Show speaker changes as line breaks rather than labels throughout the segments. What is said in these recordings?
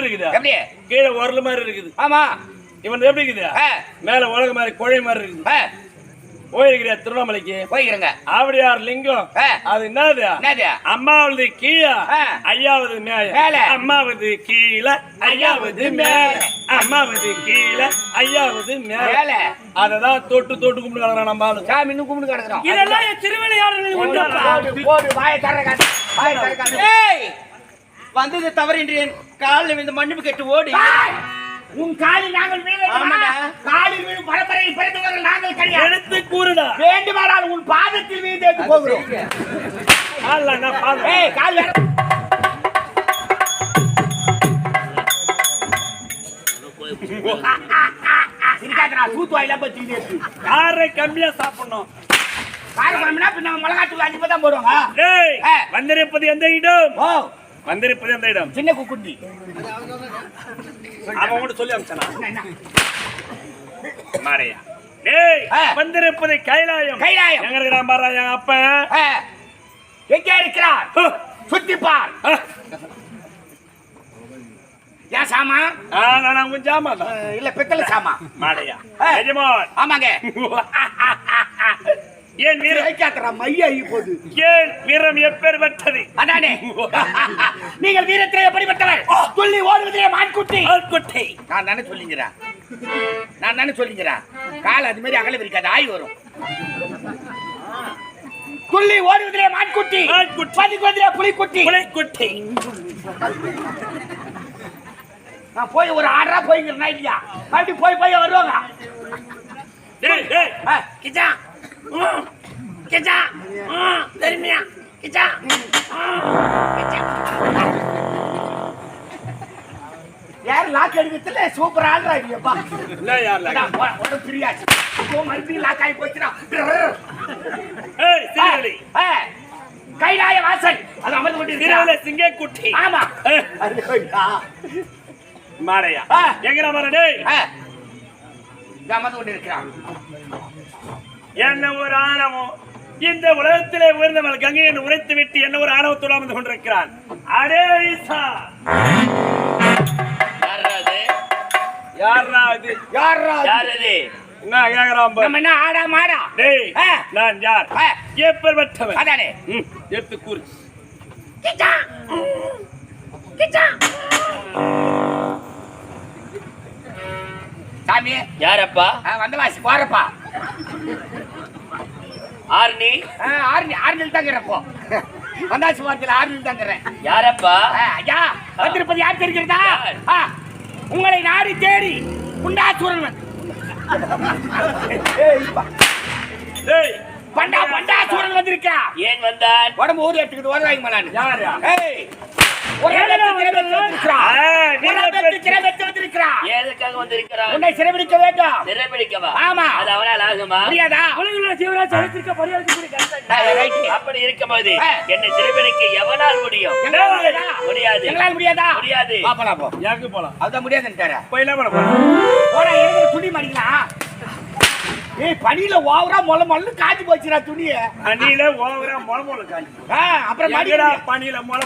இருக்குது?
எப்படி
கீழே உரல் மாதிரி இருக்குது.
ஆமா.
இவன் எப்படி இருக்குது? மேல உலக மாதிரி கோழை மாதிரி இருக்குது. போயிருக்கிறியா திருவண்ணாமலைக்கு?
போயிருங்க.
ஆவடியார் லிங்கம் அது என்னது? அம்மாவது கீழே ஐயாவது மேல. அம்மாவது கீழே ஐயாவது மேல. அம்மாவது கீழே ஐயாவது மேல. அததான் தொட்டு தொட்டு கும்பிட்டு கிடக்குறான். நம்ம ஆளு
சாமி இன்னும் கும்பிட்டு கிடக்குறோம்.
இதெல்லாம் திருவிளையாடல்.
வந்தது தவறு என்று காலில் இந்த மன்னிப்பு கேட்டு ஓடி
உன் காலில் நாங்கள் காலில் வீழும் பரம்பரையில் பிறந்தவர்கள் நாங்கள் கிடையாது.
எடுத்து கூறுடா.
வேண்டுமானால் உன் பாதத்தில் வீழ்ந்து போகிறோம்.
கம்மியா சாப்பிடணும்.
மிளகாத்தூள் 5 தான் போடுவாங்க.
வந்திருப்பது எந்த இடம்? வந்திருப்பது எந்த இடம்?
சின்ன குக்குண்டி.
அவன் கூட சொல்லி அனுப்பிச்சானா மாரையா? டேய் வந்திருப்பது கைலாயம்.
கைலாயம்
எங்க இருக்கிறான் பாரு என் அப்பா.
எங்கே இருக்கிறார்? சுத்தி பார். ஏன் சாமா?
நான் உன் சாமா
இல்ல பித்தளை சாமா.
மாரையா எஜமான்.
ஆமாங்க.
ஏன் வீரம்
மையா போது?
ஏன் வீரம் எப்பேற்பட்டது?
அதானே நீங்கள் வீரத்திலே எப்படிப்பட்டவர்? துள்ளி ஓடுவதிலே மான்குட்டி.
மான்குட்டி
நான் தானே சொல்லிங்கிறேன். நான் தானே சொல்லிங்கிறேன். கால் அது மாதிரி அகல இருக்காது, ஆய் வரும். துள்ளி ஓடுவதிலே மான்குட்டி. பதிக்குவதிலே புலிக்குட்டி.
புலிக்குட்டி.
நான் போய் ஒரு 6 ரூபா போய்ங்கிறேன் இல்லையா? அப்படி போய் போய் வருவாங்க. கிச்சா கிச்சா தெரியுமியா? கிச்சா யார் லாக் எடுக்கிறதுல சூப்பர் ஆள்றாங்கப்பா.
இல்ல யார் லாக்
ஒரு பிரியாச்சு மறுபடியும் லாக் ஆகி போச்சுனா. கைலாய வாசல் அது அமர்ந்து கொண்டு
சிங்க குட்டி.
ஆமா
மாரையா எங்கடா மாற? டேய்
அமர்ந்து கொண்டு இருக்கிறான்.
என்ன ஒரு ஆணவம்! இந்த உலகத்திலே உயர்ந்தவள் கங்கை என்று உரைத்து விட்டு என்ன ஒரு ஆணவத்தோடு அமர்ந்து கொண்டிருக்கிறான். அடே ஈசா!
என்ன ஆடா மாடா?
டேய் நான் யார்? எப்பேற்பட்டவன்?
அதானே
எடுத்து கூறு.
கிச்சா கிச்சா சாமி
யாரப்பா?
வந்தவாசி போறப்பா.
ஆர்னி
ஆர்னில் தாங்கிறப்போ வந்தாசி வாரத்தில் ஆர்னில் தாங்கிறேன்.
யாரப்பா?
ஐயா வந்திருப்பது யார் தெரிகிறதா? உங்களை நாடி தேடி புண்டாசூரன் பண்டாசூரன் வந்திருக்கா.
ஏன் வந்தான்?
உடம்பு ஊர் எடுத்துக்கிட்டு வருவாங்க மலான்னு. உன்னை சிறைபிடிக்க வேண்டும்.
சிறைபிடிக்கவா?
ஆமா.
அது அவனால் ஆகுமா?
முடியாதா?
அப்படி இருக்கும்போது என்னை சிறைபிடிக்க எவனால் முடியும்? முடியாது.
எங்களால் முடியாதா?
முடியாது.
யாருக்கு போலாம்?
அதுதான் முடியாதுன்னு
போயிலாம்
போனா இருக்கிற துணி மாடிக்கலாம். ஏய் பனியில ஓவரா மொள காஞ்சி போச்சுடா துணிய.
பனியில ஓவரா மொள காஞ்சி.
அப்புறம்
மடிடா பனியில மொள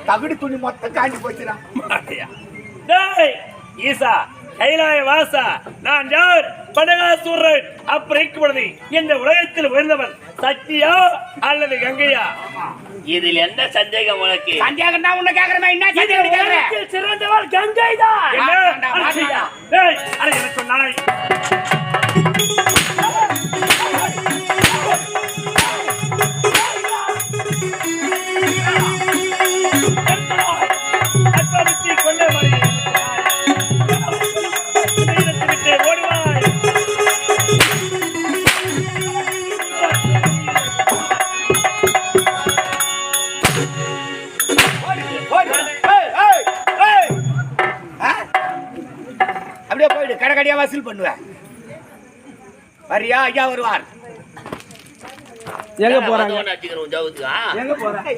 தகுடு துணி மொத்தம் காஞ்சி போச்சுடா.
டேய் ஈசா கைலாய வாசா நான் யார்? படகாசூரன். அப்படி இந்த உலகத்தில் உயர்ந்தவன் சக்தியா அல்லது கங்கையா?
இதில் என்ன சந்தேகம் உனக்கு?
சந்தேகம் தான் உன்னை கேக்குறேன். என்ன சந்தேகம் கேக்குறேன்?
சிறந்தவள் கங்கை தான். டேய் அட என்ன சொன்னாய்?
அப்படியே போயிடு. கடைக்கடியா வசூல் பண்ணுவேன். வரியா? ஐயா வருவார்.
எங்க போறாங்க?
எங்க போறாங்க?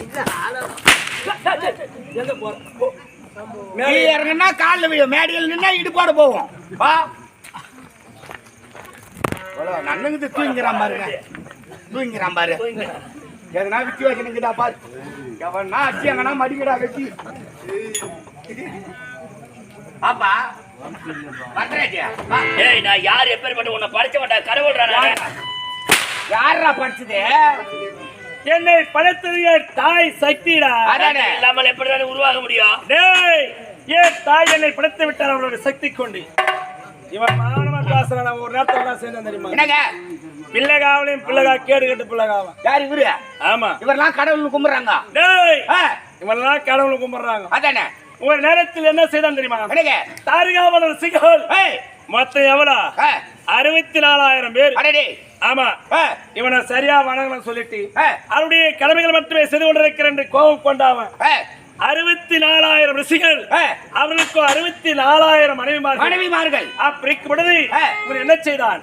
இறங்கன்னா காலில் விழும். மேடையில் நின்னா இடுப்பாடு போவோம். வா நன்னுக்கு தூங்கிறான் பாருங்க. தூங்கிறான் பாரு. எதனா வித்தி வச்சுனுக்குதா பாரு. எவனா அச்சு எங்கன்னா மடிக்கடா வச்சு ஆப்பா பண்றேன்.
ஏய் நான் யார் எப்பேற்பட்ட உன்னை படிச்ச மாட்டேன் கடவுள்றா.
யாரா படிச்சது?
என்னை படைத்தது தாய் சக்திடா.
அதானே.
இல்லாமல் எப்படிதான் உருவாக முடியும்?
டேய் ஏன் தாய் என்னை படைத்து விட்டார் அவரோட சக்தி கொண்டு. இவன் மானமா பேசுறான். ஒரு நேரத்துல சேர்ந்து தெரியுமா?
என்னங்க
பிள்ளைகாவலையும் பிள்ளைகா கேடு கட்டு பிள்ளைகாவன்.
யார் இவரு?
ஆமா
இவரெல்லாம் கடவுள்னு கும்பிடுறாங்க.
டேய் இவெல்லாம் கடவுளை கும்பிடுறாங்க.
அதானே.
ஒரு நேரத்தில் என்ன செய்தான் தெரியுமா?
என்னங்க
தாரிகாவலர் சிகல்
ஏய்
மொத்தம் எவ்வளோ? 64,000 பேர்.
அடடே.
ஆமா
ஆ
இவனை சரியா வணங்கணும் சொல்லிட்டு
ஆ
அவருடைய கடமைகள் மட்டுமே செய்து கொண்டிருக்கிற என்று கோபம் கொண்டாவன்.
ஆ
64,000 ரிஷிகள்,
ஆ
அவர்களுக்கு 64,000 மனைவிமார்கள்.
மனைவிமார்கள்.
அப்படிப்பட்டது
ஆ
இவன் என்ன செய்தான்?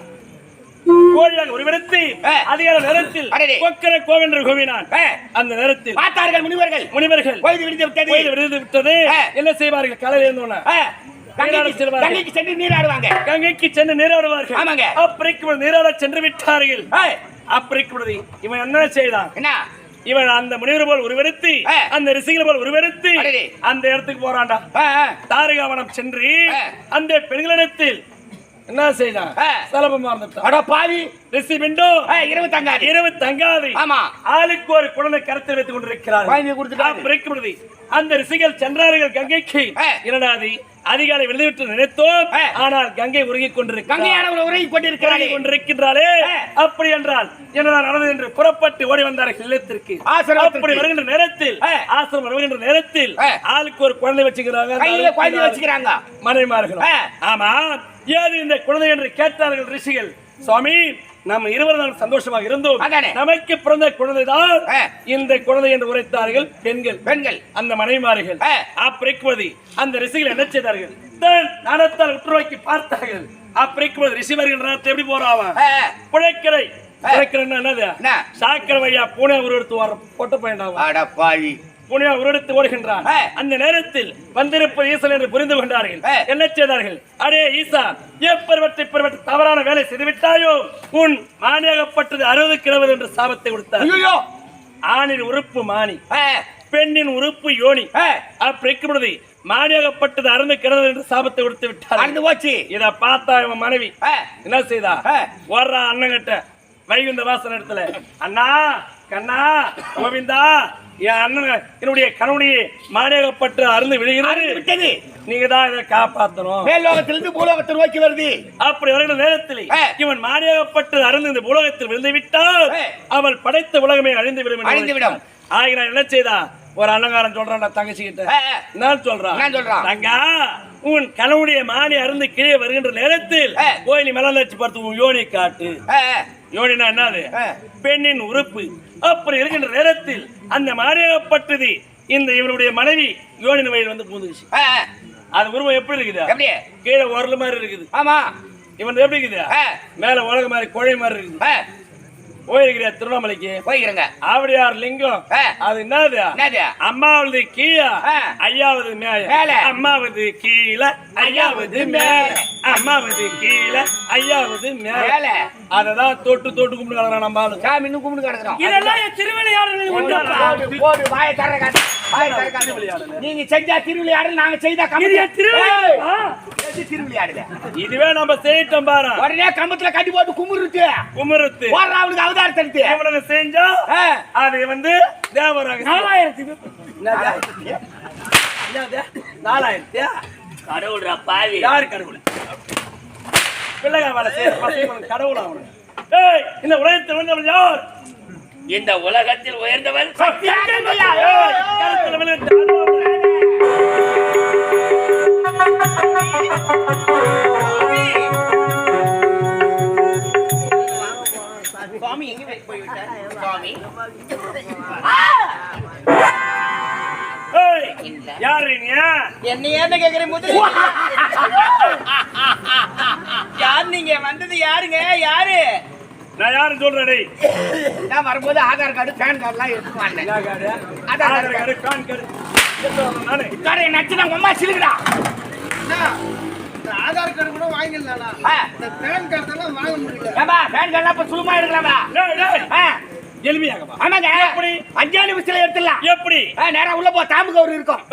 கோழியாக உருவெடுத்து
ஆ
அதிகார நேரத்தில்
அடடே.
கொக்கர கோவென்று கூவினான்.
ஆ
அந்த நேரத்தில்
பார்த்தார்கள் முனிவர்கள்.
முனிவர்கள்
பொழுது விடிந்து விட்டது.
கோயில் விருது விட்டது.
ஆ
என்ன செய்வார்கள்? கலை இருந்தோன்னா
ஆ கங்கைக்கு சென்று நீராடுவாங்க.
கங்கைக்கு சென்று நீராடுவார்கள்.
ஆமாங்க.
அப்படிக்கு நீராட சென்று விட்டார்கள்.
ஆ
அப்படிக்கு இவன் என்ன செய்தான்?
என்ன?
இவன் அந்த முனிவர் போல் உருவெடுத்து
ஆ
அந்த ரிஷிகள் போல் உருவெடுத்து
அடடே.
அந்த இடத்துக்கு போறான்டா.
ஆ ஆ
தாரிகாவனம் சென்று
ஆ
அந்த பெண்களிடத்தில் என்ன செய்தான்?
ஆ
சலபம் மறந்துட்டான்.
அட பாவி.
ரிஷி பிண்டோ
இரவு தங்காது.
இரவு தங்காது.
ஆமா.
ஆளுக்கு ஒரு குழந்தை கருத்தில் வைத்துக் கொண்டிருக்கிறார்.
குழந்தை கொடுத்துட்டாரு.
அந்த ரிஷிகள் சென்றார்கள் கங்கைக்கு.
ஆ
இரண்டாவது அதிகாலை விழுந்துவிட்டு நினைத்தோம்.
ஆ
ஆனால் கங்கை உருகிக்
கங்கையானவள் உருகி
கொண்டிருக்கிறாளே. அப்படி என்றால் என்னதான் நடந்தது என்று புறப்பட்டு ஓடி வந்தார்கள் இல்லத்திற்கு. அப்படி வருகின்ற நேரத்தில் ஆசிரமம் வருகின்ற நேரத்தில் ஆளுக்கு ஒரு குழந்தை வச்சுக்கிறாங்க மனைவிமார்கள். ஆமா ஏது இந்த குழந்தை என்று கேட்டார்கள் ரிஷிகள். சுவாமி நம்ம இருவரும் சந்தோஷமாக இருந்தோம். நமக்கு பிறந்த குழந்தைதான் இந்த குழந்தை என்று உரைத்தார்கள் பெண்கள் அந்த மனைவிமார்கள். அப்படிக்குவது அந்த ரிஷிகள் என்ன செய்தார்கள்? நாணத்தால் உற்று நோக்கி பார்த்தார்கள். அப்படிக்குவது ரிஷி வருகின்ற எப்படி போறான்? புழைக்கரை என்னது? சாக்கரை வையா பூனை உருவெடுத்து வர பொட்ட பையன் புனியா உருவெடுத்து ஓடுகின்றான். அந்த நேரத்தில் வந்திருப்பது ஈசன் என்று புரிந்து கொண்டார்கள். என்ன செய்தார்கள்? அடே ஈசா, எப்பேற்பட்ட தவறான வேலை செய்துவிட்டாயோ, உன் மானியாகப்பட்டது 60 கிழவர் என்று சாபத்தை கொடுத்தார். ஆணின் உறுப்பு மானி, பெண்ணின் உறுப்பு யோனி. அப்படி மானியாகப்பட்டது 60 கிழவர் என்று சாபத்தை கொடுத்து விட்டார். இத பார்த்தா இவன் மனைவி என்ன செய்தா? வர்ற அண்ணங்கிட்ட வைகுந்த வாசன் இடத்துல, அண்ணா கண்ணா கோவிந்தா, என் அண்ணன் என்னுடைய கணவனையே மானியாகப்பட்டு அருந்து விடுகிறது. நீங்க தான் இதை காப்பாற்றணும்.
மேலோகத்திலிருந்து பூலோகத்தை நோக்கி வருது.
அப்படி வருகிற நேரத்தில் இவன் மானியாகப்பட்டு அருந்து இந்த பூலோகத்தில் விழுந்து விட்டால் அவள் படைத்த உலகமே அழிந்து விடும். ஆகினா என்ன செய்தா? ஒரு அலங்காரம் சொல்றான் தங்கச்சி கிட்ட. நான் சொல்றான் தங்கா, உன் கணவனுடைய மானி அருந்து கீழே வருகின்ற நேரத்தில் கோயிலி மலர்ச்சி பார்த்து உன் யோனி காட்டு. யோனினா என்னது? பெண்ணின் உறுப்பு. அப்படி இருக்கின்ற நேரத்தில் அந்த மானியாகப்பட்டது இந்த இவருடைய மனைவி யோனின் வயல் வந்து பூந்துச்சு. அது உருவம் எப்படி இருக்குது? கீழே உரல் மாதிரி இருக்குது.
ஆமா.
இவன் எப்படி இருக்குது? மேல உலக மாதிரி கோழை மாதிரி இருக்குது. போயிருக்கிற திருவண்ணாமலைக்கு
போயிருங்க.
ஆவடியார் லிங்கம். அது என்னது? அம்மாவது கீழே ஐயாவது மேல. அம்மாவது கீழே ஐயாவது மேல. அம்மாவது கீழே ஐயாவது மேல. அததான் தொட்டு தொட்டு கும்பிட்டு கிடக்குறான். நம்ம ஆளு
சாமி இன்னும் கும்பிட்டு கிடக்குறோம்.
இதெல்லாம் திருவிளையாடல்.
நீங்க செஞ்சா திருவிளையாடல், நாங்க செய்தா திருவிளையாடல.
இதுவே நம்ம செய்யிட்டோம் பாரு.
உடனே கம்பத்துல கட்டி போட்டு குமுறுத்து அவனுக்கு அவதாரத்தை
இவ்வளவு செஞ்சா அது வந்து தேவராக 4000
கடவுள்ரா பாவி.
யாரு கடவுள்? பிள்ளைங்க வேலை செய்ய கடவுளா? இந்த உலகத்தில் வந்தவன் யார்?
இந்த உலகத்தில் உயர்ந்தவன்
சுவாமி எங்க போய்விட்டார்? சுவாமி
யாரு
என்ன ஏன்னு கேக்குறேன்? முதல்ல யார் நீங்க வந்தது? யாருங்க? யாரு?
நான் யாரு சொல்றேன்?
நான் வரும்போது ஆதார் கார்டு பேன் கார்டு எல்லாம் எடுத்து வந்தேன்.
ஆதார் கார்டு பேன் கார்டு
நச்சுனா அம்மா சிலுக்குடா.
ஆதார் கார்டு கூட வாங்கிடலாம். இந்த பேன் கார்டு எல்லாம் வாங்க முடியல.
பேன் கார்டு அப்ப சும்மா எடுக்கலாமா?
எளிமையாகவா?
ஆமாங்க. எப்படி 5 நிமிஷத்துல எடுத்துடலாம்.
எப்படி?
நேரா உள்ள போ, தாம்பு கவுரு இருக்கும்.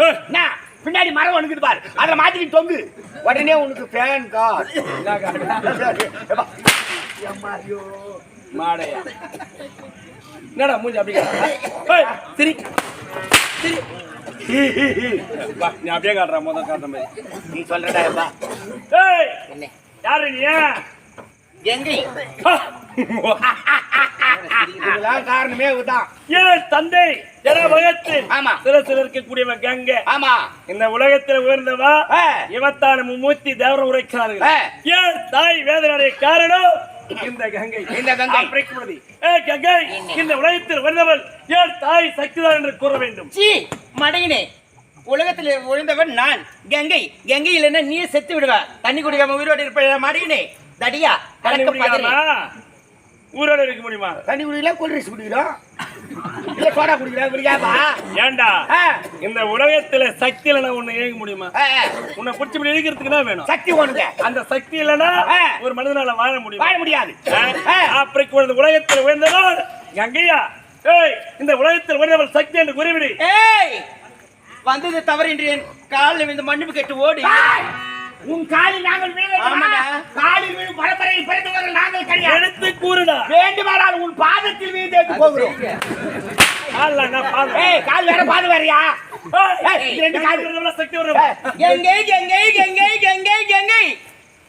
பின்னாடி மரம் ஒண்ணுக்குது பாரு, அதுல மாட்டிக்கிட்டு தொங்கு. உடனே உனக்கு ஃபேன் கார்.
மாடையா என்னடா மூஞ்சி அப்படி சரி சரி நீ அப்படியே காட்டுற முதல் காட்டுற மாதிரி
நீ சொல்றடா எப்பா.
ஏய்
என்ன
யாரு நீ
எங்க இதெல்லாம் காரணமே இதுதான்.
ஏன் தந்தை ஜனபகத்தில்
ஆமா.
சில இருக்கக்கூடியவன் கங்கை.
ஆமா.
இந்த உலகத்தில் உயர்ந்தவா இவத்தான மும்மூர்த்தி தேவரம் உரைக்கிறார்கள். ஏன் தாய் வேதனை காரணம் இந்த கங்கை.
இந்த கங்கை
கங்கை இந்த உலகத்தில் உயர்ந்தவள் ஏன் தாய் சக்திதான் என்று கூற வேண்டும்.
சீ மடையினே, உலகத்தில் விழுந்தவன் நான் கங்கை. கங்கை இல்லைன்னா நீ செத்து விடுவ. தண்ணி குடிக்காம உயிரோடு இருப்ப மடையினே தடியா
தண்ணி
கலக்க
குடிக்காம ஊரோட இருக்க முடியுமா?
தண்ணி குடிக்கலாம், கூல் ட்ரிங்க்ஸ் குடிக்கிறோம், இல்ல சோடா குடிக்கிறோம், குடிக்காதா?
ஏண்டா இந்த உலகத்துல சக்தி இல்லைன்னா உன்னை ஏங்க முடியுமா? உன்னை பிடிச்சி இழுக்கிறதுக்கு தான் வேணும்
சக்தி ஒண்ணுங்க.
அந்த சக்தி இல்லைன்னா ஒரு மனிதனால வாழ முடியும்?
வாழ முடியாது.
அப்படி இந்த உலகத்தில் உயர்ந்தவள் கங்கையா. ஏய் இந்த உலகத்தில் உயர்ந்தவள் சக்தி என்று குறிவிடு.
ஏய் வந்தது தவறு என்று என் காலில் இந்த மன்னிப்பு கேட்டு ஓடி.
உன் காலில் நாங்கள் காலில் விழும் பரம்பரையில் பிறந்தவர்கள் நாங்கள் கிடையாது.
எடுத்து கூறுடா.
வேண்டுமானால் உன் பாதத்தில் வீழ்ந்து போகிறோம். கால் வேற பாதம் வேறயா? ரெண்டு கால்
சக்தி வரும்.
கங்கை கங்கை கங்கை கங்கை கங்கை.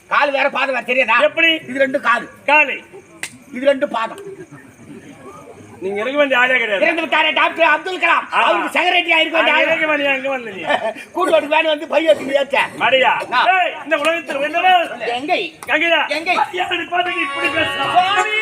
கால் வேற பாதம் வேற தெரியாதா?
எப்படி?
இது ரெண்டு கால்,
காலு,
இது ரெண்டு பாதம்.
நீங்க இருக்க வேண்டிய ஆளே கிடையாது.
இறந்து விட்டாரே டாக்டர் அப்துல் கலாம், அவருக்கு செக்ரட்டரியா இருக்க வேண்டிய
அங்க வரல.
கூட்டோடு வேணும் வந்து பைய ஏச்ச
மரியா. ஏய் இந்த உலகத்தில் உயர்ந்தவள்
கங்கை
கங்கையா.
கங்கை
யாரு பாத்தீங்க இப்படி பேசுறா?
சுவாமி